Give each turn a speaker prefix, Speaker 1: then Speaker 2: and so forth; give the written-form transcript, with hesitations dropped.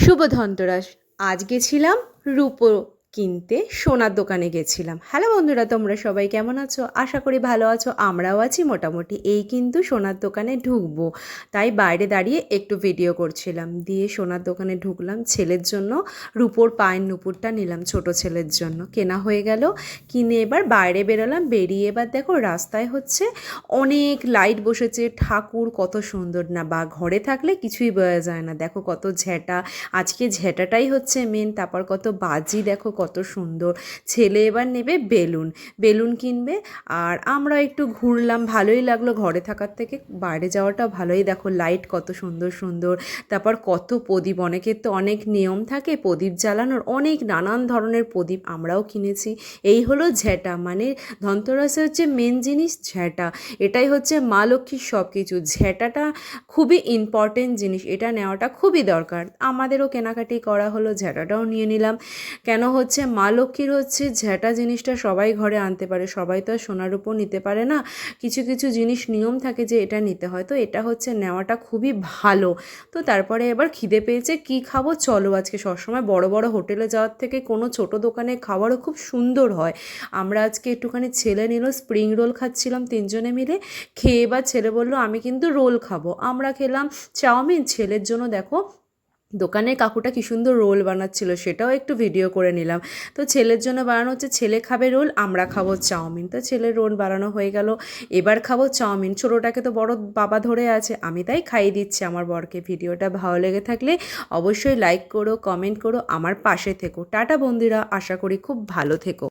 Speaker 1: শুভ ধনতেরাস। আজ গেছিলাম রূপো কিনতে, সোনার দোকানে গেছিলাম। হ্যালো বন্ধুরা, তোমরা সবাই কেমন আছো? আশা করি ভালো আছো, আমরাও আছি মোটামুটি। এই কিন্তু সোনার দোকানে ঢুকবো, তাই বাইরে দাঁড়িয়ে একটু ভিডিও করছিলাম। দিয়ে সোনার দোকানে ঢুকলাম, ছেলের জন্য রূপোর পায়ের নুপুরটা নিলাম, ছোট ছেলের জন্য কেনা হয়ে গেল। কিনে এবার বাইরে বেরোলাম, বেরিয়ে এবার দেখো রাস্তায় হচ্ছে অনেক লাইট বসেছে, ঠাকুর কত সুন্দর না, বা ঘরে থাকলে কিছুই বোঝা যায় না। দেখো কত ঝেঁটা, আজকে ঝেঁটাটাই হচ্ছে মেন। তারপর কত বাজি, দেখো কত সুন্দর। ছেলে এবার নেবে বেলুন, বেলুন কিনবে। আর আমরা একটু ঘুরলাম, ভালোই লাগলো ঘরে থাকার থেকে বাইরে যাওয়াটা ভালোই। দেখো লাইট কত সুন্দর সুন্দর, তারপর কত প্রদীপ, অনেকের তো অনেক নিয়ম থাকে প্রদীপ জ্বালানোর, অনেক নানান ধরনের প্রদীপ আমরাও কিনেছি। এই হলো ঝেঁটা, মানে ধনতেরাসে হচ্ছে মেন জিনিস ঝেঁটা। এটাই হচ্ছে মা লক্ষ্মীর সব কিছু। ঝেঁটাটা খুবই ইম্পর্টেন্ট জিনিস, এটা নেওয়াটা খুবই দরকার। আমাদেরও কেনাকাটি করা হলো, ঝেঁটাটাও নিয়ে নিলাম। কেন হচ্ছে মা লক্ষ্মীর হচ্ছে ঝেঁটা জিনিসটা সবাই ঘরে আনতে পারে, সবাই তো আর সোনার উপর নিতে পারে না। কিছু কিছু জিনিস নিয়ম থাকে যে এটা নিতে হয়, তো এটা হচ্ছে নেওয়াটা খুবই ভালো। তো তারপরে এবার খিদে পেয়েছে, কি খাবো চলো। আজকে সবসময় বড় বড় হোটেলে যাওয়ার থেকে কোনো ছোট দোকানে খাবারও খুব সুন্দর হয়। আমরা আজকে একটুখানি, ছেলে নিল স্প্রিং রোল, খাচ্ছিলাম তিনজনে মিলে। খেয়ে এবার ছেলে বললো আমি কিন্তু রোল খাবো। আমরা খেলাম চাউমিন। ছেলের জন্য দেখো দোকানের কাকুটা কী সুন্দর রোল বানাচ্ছিল, সেটাও একটু ভিডিও করে নিলাম। তো ছেলের জন্য বানানো হচ্ছে, ছেলে খাবে রোল, আমরা খাবো চাউমিন। তো ছেলের রোল বানানো হয়ে গেল, এবার খাবো চাউমিন। ছোটোটাকে তো বড় বাবা ধরে আছে, আমি তাই খাইয়ে দিচ্ছি আমার বরকে। ভিডিওটা ভালো লেগে থাকলে অবশ্যই লাইক করো, কমেন্ট করো, আমার পাশে থেকো। টাটা বন্ধুরা, আশা করি খুব ভালো থেকো।